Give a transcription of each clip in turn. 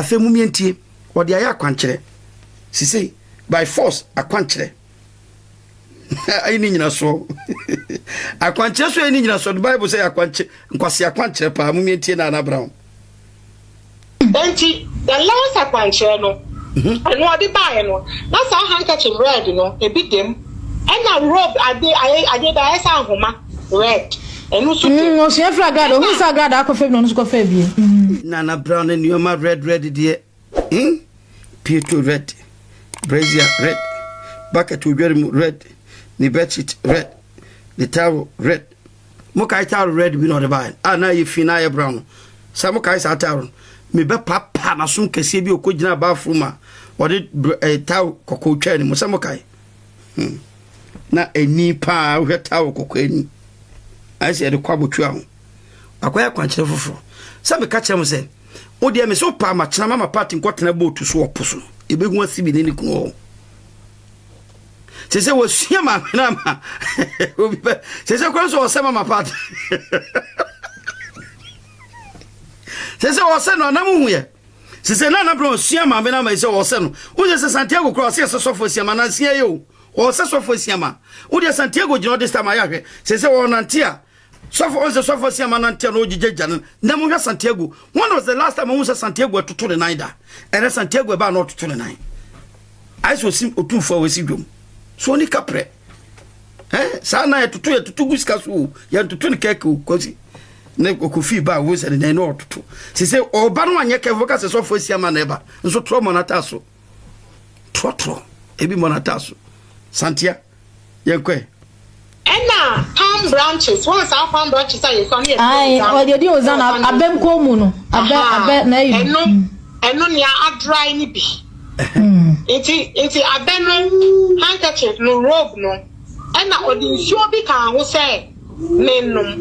afa mu mientie odi aya akwankyere sisi by force akwankyere ai ni nyina so akwankyere so ni nyina so the Bible say akwankyere nkwasi akwankyere pa mu mientie na Brown enti the last akwankyere no eno odi bae no na sa handkerchief red no e bi dem ena robe ade da esa ahoma red enu so o se fragado o sagrado akofe no so kofe bi Nana Brown and you ma red dear Pietro red brazier red bucket to red the bedsheet red the towel red mokai towel red we no the buy na you fina brown sa mokai sa towel me be papa na so kese bi okogina bathroom a ode towel kokotwa ni mo sa mokai na eni pa we towel kokoni I say the kwabotwa ho akwaya kwankyere foforo sa me ka kire mo se odi me so pa ma kina mama party nkotena boat so oposo ebehu asibi ni kunu se wo sia ma na ma obi se kwa so se mama party se wo se no na mu hu ye se na bro sia ma na ma se wo se no wo se Santiago cross se sofo sia ma na sia ye o se sofo sia ma wo de Santiago jino this time ya hwe se wo nantia sofo sia ma nantia no jijja na mu hwe Santiago. When was the last time we saw Santiago to the nine da and Santiago ba not to the nine I so sim otu for we si dwom so ni kapre sa na tutu guska so ya tutu ni keke kozi ne kofi ba wo se ne no tutu se oba no anye ke voka se sofo sia ma na eba nso tro monata so tro ebi monata so Santia yenkwe ena palm branches once our palm branches are you come here ai o de ozana abem ko mu no abe na yi eno nia adry ni bi iti abeno handkerchief no robe no ena odi nsuo bi kan ho se menum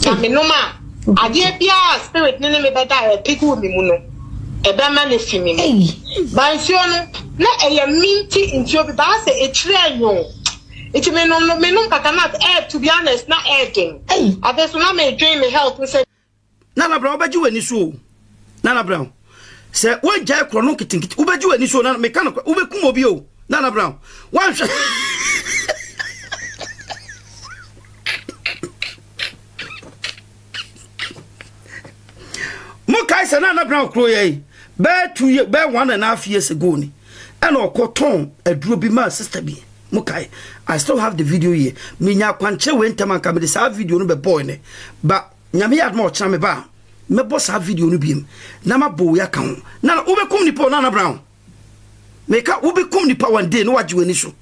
ya menuma ade bia spirit ni me beda e pigu mi mu no e be ma ne fi mi ba nsuo no na eye minti nsuo bi ba se e tire anyo iti menum kakanat to be honest na adding ade so na me dream me health we say Nana Brown obeji wani so Nana Brown se won jai kro no kitinkiti ubeji wani so na me kan ubekum obi o Nana Brown wan hwe mo kai se Nana Brown kro ye be 2 years be 1.5 years ago ni and okoton aduro bi ma sister bi mo kai I still have the video here me nya kwanche we ntama ka me de sa video no be boy ne ba nyame yad mo chama me ba me boss ha video no biem na mabo ya kan na ubekum ni po Nana Brown me ka ubekum ni pa one day no waje wani so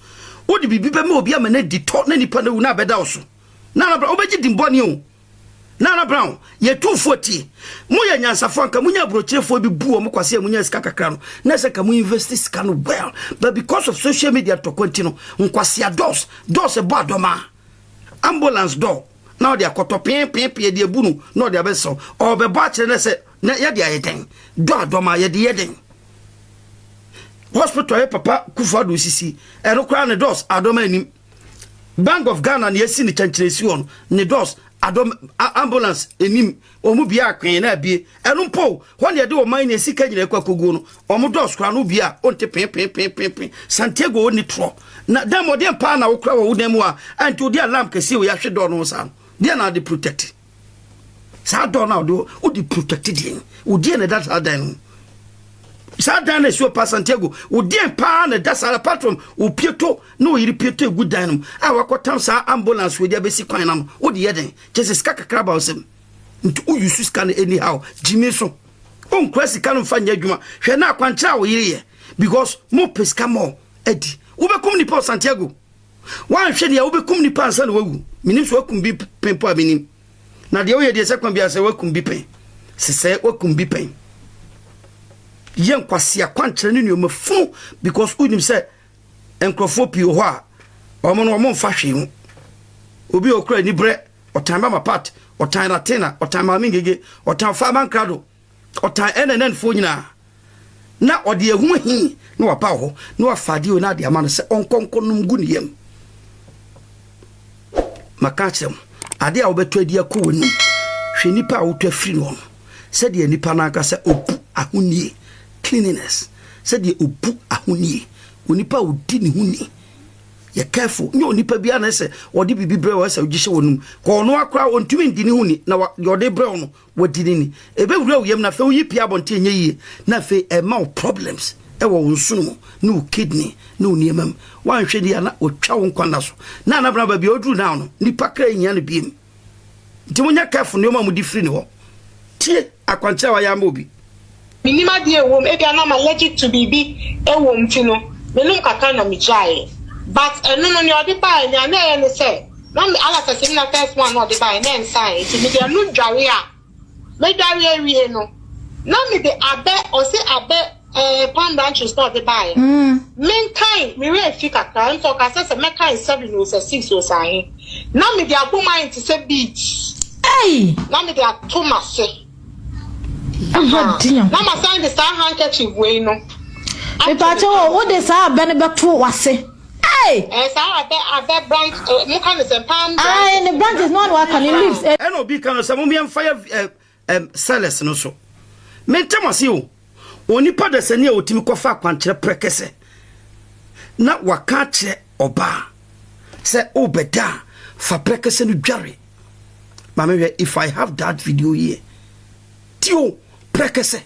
odi bibi be me obi ama na di to na nipa na wu na beda wo so Nana Brown obeji dimboni o Nana Brown ye 240 mu ya nyansafo anka mu nya brochefo bi buo mu kwase mu nya sika kakra no na se ka mu invest sika no well but because of social media to continue nkwase dos e bo adoma ambulance door now they are kotopin de bunu no they abeso or be ba kire se ya de ayeden do adoma ya de yeden hospital e papa Kufuor sisi e no kra ne dos adoma anim Bank of Ghana ne yesi ne chanchiresi won ne dos adom ambulance enim omu bia akwen na bie enu mpo won ye de o man ne sika nyina kwakogu no omu dos kra no bia onte pen Santiago oni tro na demode pa na wo kra wo dem a anti odi alarm kesi wo ya hwe do no sa dia na de protect sa do na o di protect dia odi na that adan sa dan so pa Santiago odi pa na that sa patron o pieto no yiri pieto egu dan no a wakotam sa ambulance we dia besi kwan na odi yeden Jesus kakra ba osem nti o yusu scan anyhow jimi so on kwasi kan fa nya adwuma hwe na akwancha wo yiri ye because mo peska mo edi ubekum ni pa Santiago wan hwe dia ubekum ni pa ansa na wagu minim so wakum bi pempo abinim na dia wo ye dia se kwan bia se wakum bi pen se wakum bi pen yen kwase akwankyere ni nyoma fu because unim se enkrofo pio ho a omo no omo mfa hwe hu obi okura ni bre otan mama part otan latina otan mama ngege otan fa man krado otan enen fo nyina na ode ehu hi na wapa ho na wafade o na de ama no se onkonkonum gu ne yam makachem ade a obeto adi akowani hwe nipa a woto afiri no se de nipa na aka se opu ahonie cleanliness said the ubu ahuni onipa odi ni huni ye careful ni onipa bia na se odi bibi bre wa se ogishe wonum ko no akra ontumi ndi ni huni na yode bre no wodi ni ebe wura uyem na fe uyi pia bonte enye yi na fe e ma problems e wo nsunu no kidney no niemam wan hwe dia na otwa won kwanda so na na bra ba bia oduru na no nipa kra nya na biem nti munya careful ni o ma mu di free ni ho tie akwanche wa ya ma obi minima die wom e bia na ma allergic to bibi e wom ti no menum kaka na mi jai but eno no ni odi ba nya na ye ni say na me ala sese na first one odi ba na nsai ti mi dia nu dware a me dware awie no na me de abe o se abe palm branches not the buy mean kind me we fi kaka nto ka sese me kind 7 o 6 o sai na me de abo mind to say beach hey na me de atomase na ma sign the star handkerchief we no me pa cho wo de sa abe ne beto wase hey sa abe branch mo kan the palm ah the branch is not what can leaves and obi kan so mo me fire sellers no so me tamase o onipa da sani a otimi kofa kwankyere prekese na waka kye oba se obeda fa prekese no dware mama if I have that video here tio prekese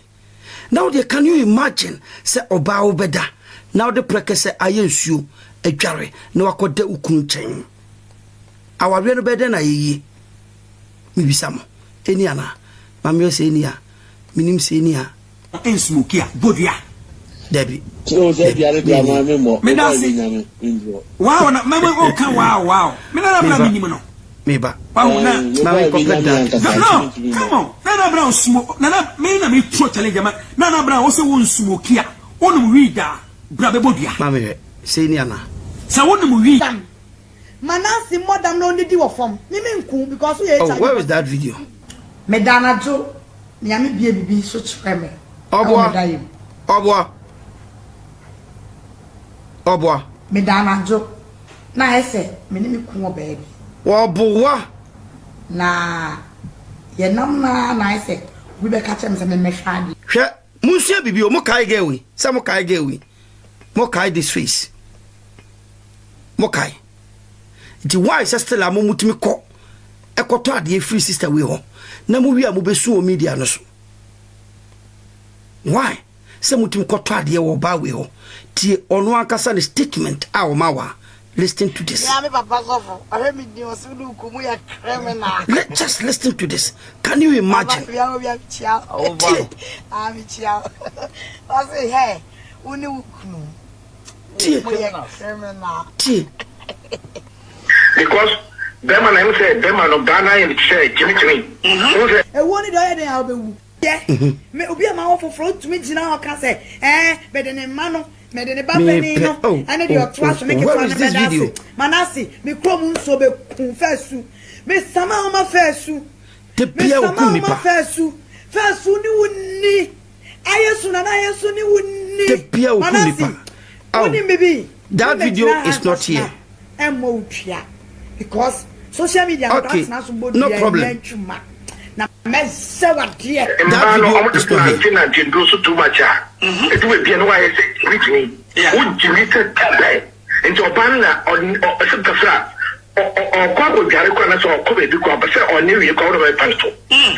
now they can you imagine se oba obeda now the prekese ayensuo adware na wakoda ukunu chen awawe no beda na yiyi mibisamo eni ana mama se eni a minim se eni a en smokia bodia Debbie are the mammy more. Wow, mama, okay, wow. Me na bra minimum no. Me ba. Wow, na me complete that. No, come on. Na bra smoke. Na me na me pro challenge ma. Na bra wo se won smokia. Wonum reader. Bra be bodia. Mama, say ni ana. Sa wonum reader. Manasi more than no need of form. Me nku because we where is that video? Me dana jo. Nyame bia bibi so cheme. Obwa. Me dana jo. Na ese me ni me ku obae. Obwa. Na ye nam na ese we be catch me se me hwade. Hwe munsia bibi o mo kai gewi. Se mo kai gewi. Mo kai this face. Mo kai. It why is still a mo mutimi ko. Ekoto ade free sister we ho. Na mo wi a mo besu o media no so. Why? Se mutim koto ade wo ba we ho. Tie ono ankasa the statement a o mawa. Listen to this. Yeah, me papa sofo. I me di osudu kumu ya criminal. Let's just listen to this. Can you imagine? We chia. Oh, I'm chia. I say, hey, uni ukunu. Tie. Criminal. Tie. Because them and I say them and Ghana and say Jimmy. E woni do ye den ha obewu. Yeah. Me obi ama wo foforo tumi gina o ka say, be de ne ma no, me de ne ba pani no. Ane de o twa so make it one video. Manasi, me krom nso be kun fesu. Me sama o ma fesu. Te bia o kun nipa. Fesu ni wonni. Ayesu na ayesu ni wonni. Te bia o kun nipa. Woni mebi. That video is not here. Emo utwa. Because social media no problem. Na mesewa dia. That video is not here. So too much. It will be no way reach me. Would you need to into a banner on some kafra or kwabo jare kwa so ko be bi kwa ba se oni wi ko do be pasto.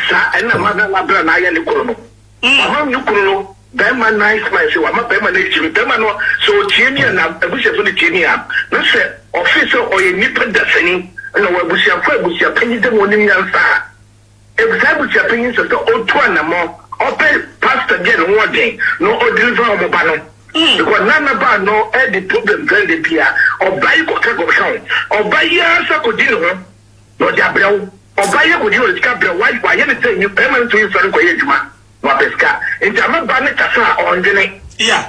Sa ena mama na bra na ya ni kuno. Mama ni kuno. Bema nice man say wa ma bema na chi bema no so chieni na abusia so ni chieni a na se officer o ye nipa dasani na wa abusia panyi de woni nyansa busia panyi so o to na mo o pe pastor get one day no o deliver o mo ba no because nana ba no e the problem brand dey bia o bai ko ka go show o bai ya sa ko di no no dia brew o bai ko di o tika brew wa ye ne say ni bema no to yin so ko ye juma wa peska nti ama ba ne kasa onjene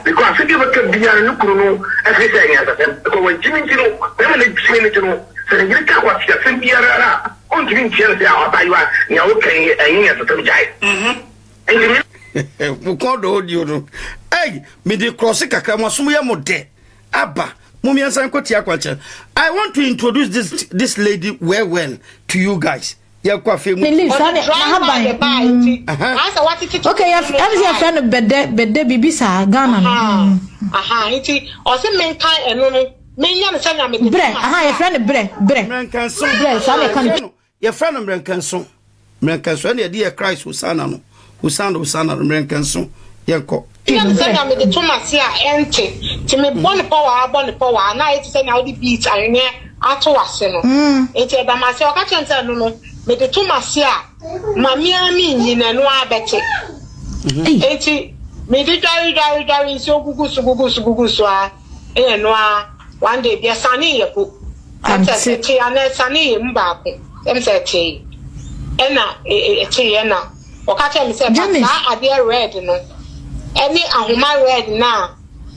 because I think what can be no kuno everything as them because when Jimmy no them le Jimmy no so the get what ya sen biara on Jimmy chance ya aba you ya okay ayin ya to jai we call the audio no hey me dey cross kakra mo so ya mo de aba mo mi ansan ko tia kwache I want to introduce this lady well to you guys ya kwa fe mu Ni sane na haban okay ya friend bede bibi sa Ghana no nti o se menkan eno no menya ne sanya me bre ya friend bre mrenkanso bre sane kan ya friend mrenkanso na ye Christ Hosanna mrenkanso yenko ya ne sanya me de Thomas ya ente ti me bone power na ye ti sanya odi beat anwe ato wase no enti e ba ma se o ka chente no me de Thomas ya mami ami nyina no abete enti me de dari so gugu so a no a one day bia sane ye ko ante ti ana sane ye mba ko em se ti ena ti ye na o ka tell me say ba ade red no any ahoma red na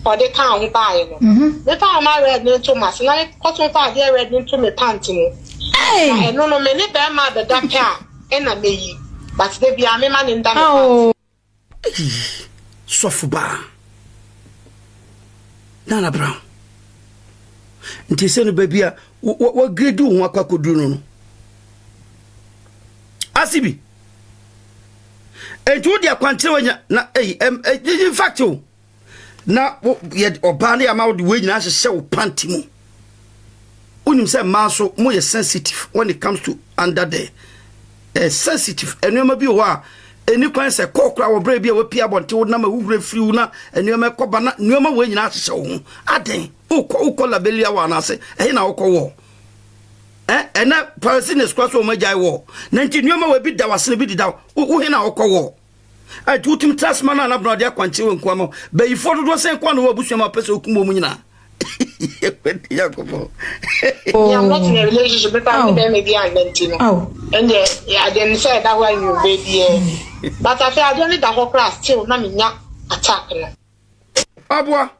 o de kan ho bae no me fa ahoma red no Thomas na me cotton fa ade red no to me pant no no me ne be ma be da ka ena me yi but de bia me ma ne nda me sofuba Nana Brown nti se no babia wo grade ho akwakoduru no asibi eju dia kwantere wanya na in fact na ye oba na ma wo de wanyina hye wo panty mu unim say man so mo ye sensitive when it comes to under the sensitive enema bi ho a eni kwan se kokra wo bra bi a wo pia bonte wo na ma wugre free na enema koba na enema wanyina hye wo aden uko labelia wa na se na wo ena Palestine squash o majai wo na nti nneoma we bi da wasene bi dida wo he na wo atutim trasman na bro de akwanche we nkwama be ifo dodo sen kwa no abusu ma pese okumo mu nyina Yakobo I'm not in a relationship with them maybe and no and I didn't say that why you baby but I feel I don't need the whole class still na me nya attack no abua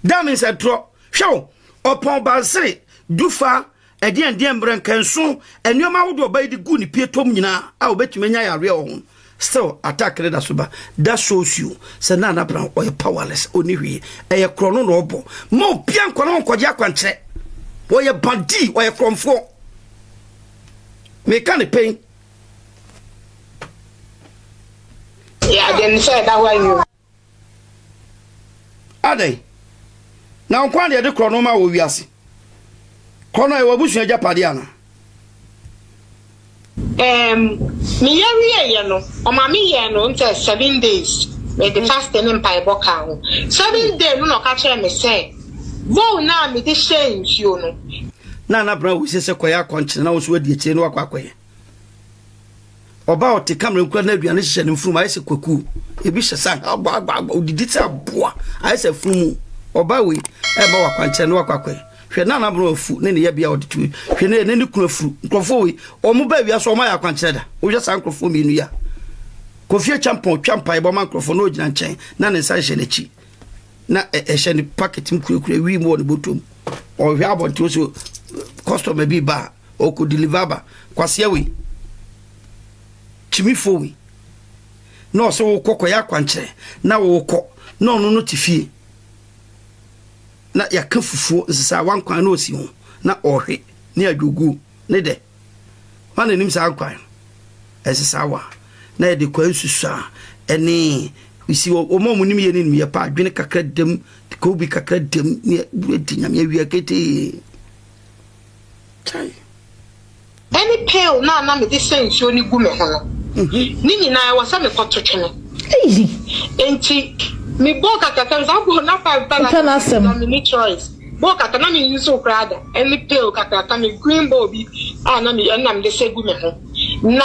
that means a draw show upon basre dufa edien brenkanso enoma wodo ba di gu ni pietom nyina a obetumi nya yare o still attack the suba that shows you say Nana Brown or powerless oni hwe e krono no obo mo pia nkono nkoje akwanche wo ye bandi wo ye kromfo me can pain yeah then say that why you adai na nkwan de krono ma wo wiase krono e wabusu agya pade ana me ye no o ma me ye no until 7 days me the fast in Bible kan 7 days no ka kire me say wo na me de change you no Nana Brown we say koya konche na wo so adi eche no akwakoye oba o te camera nkura na aduane hye ne mfuru ma ise kwaku ebi hye san agba odidi ta boa ise fumu oba we e ba wakwanche no akwakoye hwe Nana Brown fu ne ye bia oditu hwe ne ne kunu fu nkrofo we o mu ba bia so o ma ya kwanche da wo hwe san nkrofo minu ya Kofi Champon twampa e bo ma nkrofo no gina nchen na ne san hye n'echi na hye ne packet mkurekure wi mu o ne botom o hwe abonto so customer bi ba o ko deliver ba kwase we chimifo we no so wo kokko ya kwanche na wo ko no no tifie na ya ka fufuo nsisa wankwan na osi ho na ohwe ne adwogu ne de wana nim sa kwan esisa wa na de kwan susa ene isi o mo nim ye nim ye pa adwene kakra dem ko bi kakra dem ne di nyam ye wi akete chai any pale na me de sense oni gu me ho no nini na wa sa me kototwene easy enti me boka kaka za go na pa na me choice boka kana me use okrada any pale kaka me green ball bi na me de se gu me ho na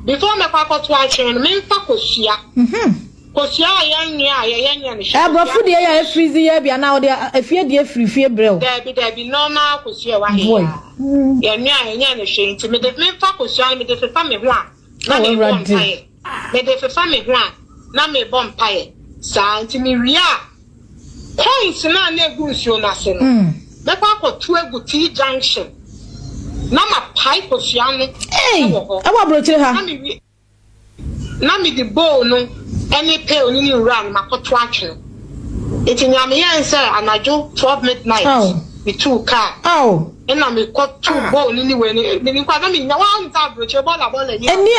before me kwa koto atwen me mfa kosia kosia ya ne sha abofu de ya freeze ya bia na o de afie de free brew Debbie normal kosia wa he ya nya ne hwe nti me de me mfa kosia me de fefa me ho a na me bom pae me de fefa me ho a na me bom pae sa nti me ria coins na egu nsuo na se no me kwa koto egu T junction na ma pipe kosia no awa brochire ha na me di bowl no any pay oni run makoto atwe eti nyame yen say anajo 12 midnight with two car na me cut to ball ni we ni kwa na me nya wa nta broche ball ni eni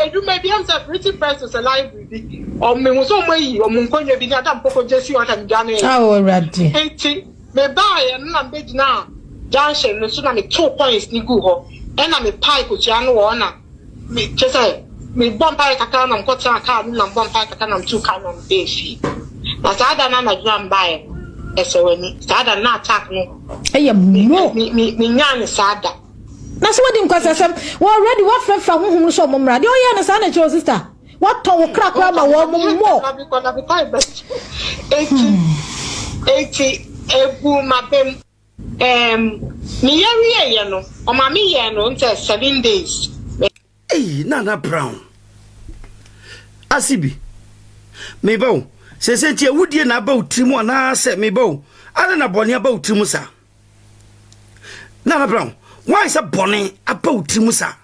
eduma bi am say pretty person say library bi o me so mo yi o mo nkonye bi ni adam poko jesi o tam jane already enti me buy na be gina junction no so na me 2 points ni gu ho e na me pie ko tia no wo na me chese me bomb pie kaka na mko tia ka na bomb pie kaka na 2 ka na be fi na sada na na jam buy esewani sada na attack no eye mo mi nyane sada na so wadi nkwasasem we already what fra honhom so momra de oye na sa na cho sister what to wo krakra ma wo mo eti ebu mabem mi yari ye no o ma mi ye no until 7 days Nana Brown asibi me bawo se tie wudie na ba utrimu na se me bawo ana na bone ba utrimu sa Nana Brown why is a bone aba utrimu sa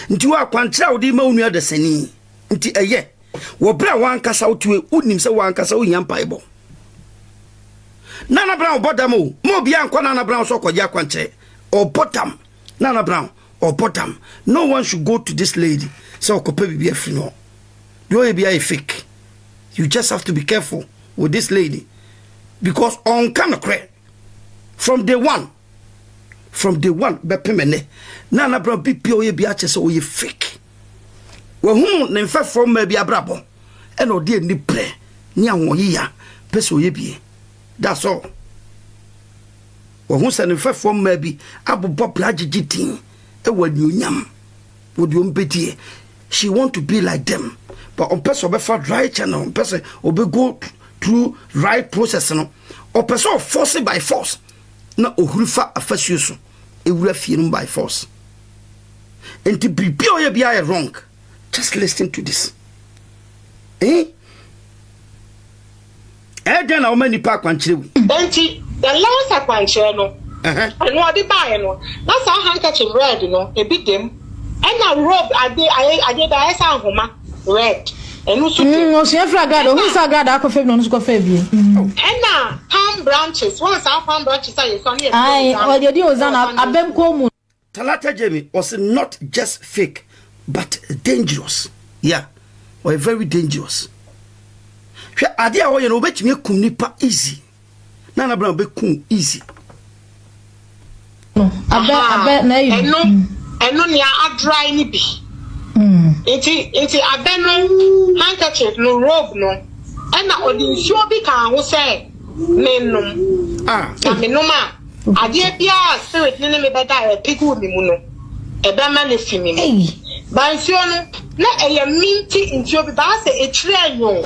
nti wa kwantra wodi ma unu adasani nti eye wo bra wan kasa wotwe unim se wan kasa wo nyampa ibo Nana Brown bodam mo bia anko Nana Brown so kwaja kwanche o bottom Nana Brown or bottom. No one should go to this lady. So be a free no. You be a fake. You just have to be careful with this lady. Because on kind of credit. From day one, bepemene. Nana Brown be pure be a so you fake. Well, whom name from maybe a brabo. And no dear ni pre. Nya ya. Peso ye be. That's all. Well, who's an effect from maybe Abu Bob Lajitin. When you nyam would you mpeti she want to be like them but on person be for right channel on person obe go through right process no or person force by force na ohurifa afasuso ewura fie no by force and to be pure be wrong just listen to this then how many park kwanchire we enti the last kwanchire no and what they buy no that's how handkerchief red no a bit them and a robe I did homa red and no so fragado who sagada akofem no so bi and na palm branches once our palm branches are so near o de ozana abem ko mu Talata Jamie was not just fake but dangerous or very dangerous hwe ade a wo ye no betimi akum nipa easy Nana Brown be kum easy no abe na you eno nia adry ni bi enti abe no handkerchief no robe no ena odi nsuo bi kan ho say menum na menum a ade bia spirit ni me beda e pigu mi mu no ebe ma le fi mi ba nsuo no na eye minti nsuo bi ba say e kire anyo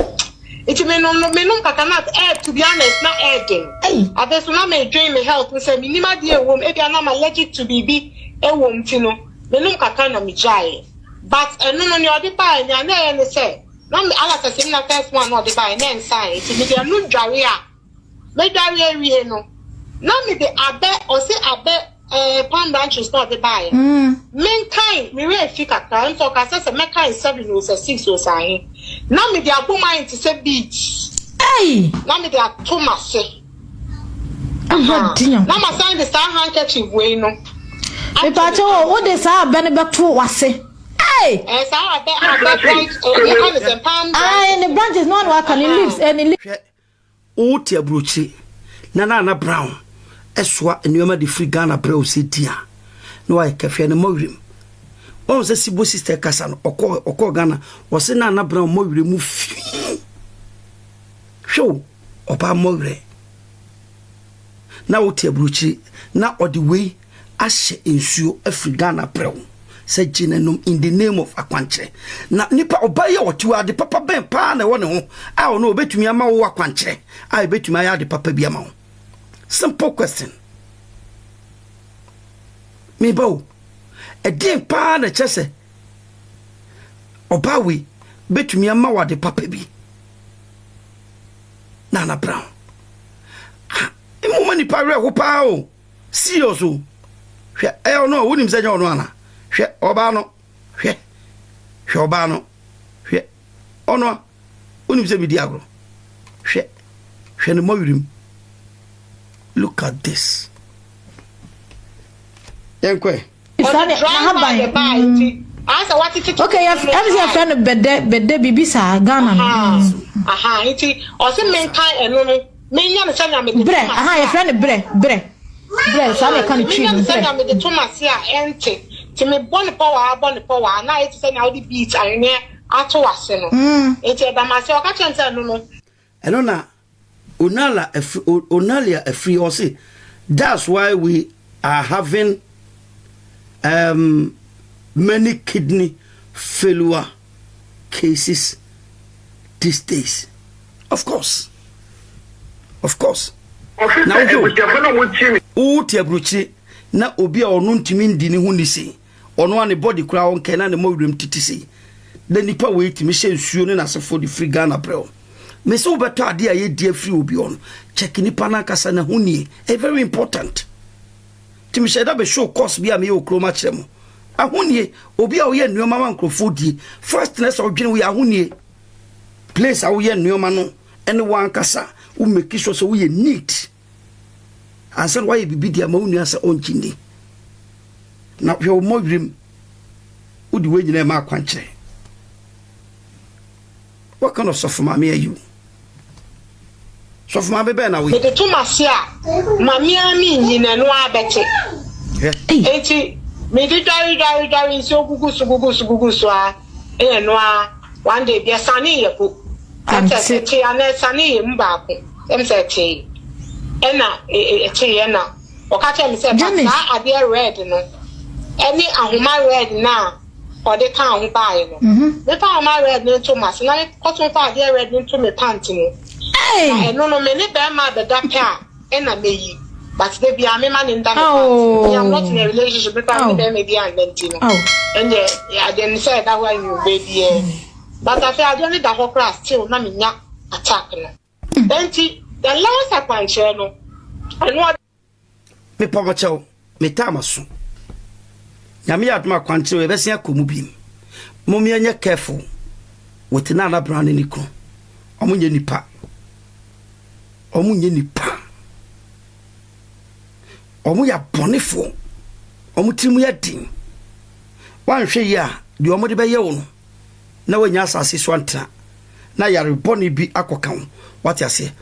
iti menum kakanat to be honest na again adeso na me dream me health we say minima dey wom e bia na am allergic to bibi e wom ti no menum kakana mi jai but eno no ni odi ba nya na e ne say na me ala say na first one odi ba na ensan iti me dey no dware a me dware awie no na me dey abe o say abe palm branches not the buy men kind me we fi kakra nso ka say me kind 7 or 6 or say na me dey aboma into say beach na me dey atoma say na ma sign the star handkerchief we no e pa che wo de sa abe ne beto wase sa abe branch the branches no one can leaves any leaves o ti abrochi Nana Brown eswa enyoma de free Ghana bro setia no wa kafe no mawrim won se sibo sister kasa no okọ Ghana wo se Nana Brown mawre mu fi show oba mawre na wo tie bruchi na odi we ahye ensuo afri Ghana bro se ginenom in the name of akwanche na nipa oba ye otiwa de papa ben pa na wo ne ho a wo no obetumi ama wo akwanche a obetumi aya de papa bi ama wo. Simple question. Me bow. A dear pa na chese. Obawi betumi ama wa de papa bi. Nana Brown. E mo mani pa re ho pa o. Serious o. Hwe e no wonim se nya ono ana. Hwe oba no. Hwe oba no. Hwe ono wonim se bi di agro. Hwe ne mo wirim. Look at this. Yankwe. Okay, I'm friend bede bibisa Ghana. Aha, iti o se men kan eno no. Men nya se na me de. Bre, aha, your friend bre. So me kan tree. Men nya se na me de Thomas ya ente. Ti me bone power na iti se na odi beat ane ato wase no. Iti e da ma se o ka chente no. Eno na Onalia a free or say that's why we are having many kidney failure cases these days. Of course. Now you na obi a ono ntimi ndi ne hu ni sei ono ane body kura won ken na ne mawrem titi sei the nipa we timi hye nsuo ne nasefo di free Ghana brel me so beto ade a ye die free obi on check nipa na kasa na hu ni e very important timi hye da be show course bi a me okroma kiremo ahuni obi a wo ye nnuoma ma nkrofo di first ness odwene we ahuni place a wo ye nnuoma no ene wan kasa wo make sure so wo ye neat answer why bibi dia ma wonu asa onchindi na hwe wo modrim udi we nyina ma akwankyere. What kind of soft mommy are you? Soft mommy be na we the Thomas ya mami ami nyina no abete enti me di dari so gugu so a no a one day bia sane ye ko ante te ana sane ye mba ko em se te ena ye na o ka tell me say na ade red no any ahoma red na or they can't buy no the time my red no Thomas na cotton fa ade red into me pant no no me ne be ma be da pa ena meyi but they be a man in that I'm not in a relationship with them maybe and and yeah then say that why you baby but I feel I don't need that whole class still na me nya attack no then the last akwanche no I know me pomacho me tamaso nyame yadoma akwanche we besia komu bim momia nya careful with na brand ni ko omunye nipa omu ya bonefo omu timu ya din wanhwe ya de omu de be ye wo no na wanya asase so antra na yare boni bi akoka wo what you say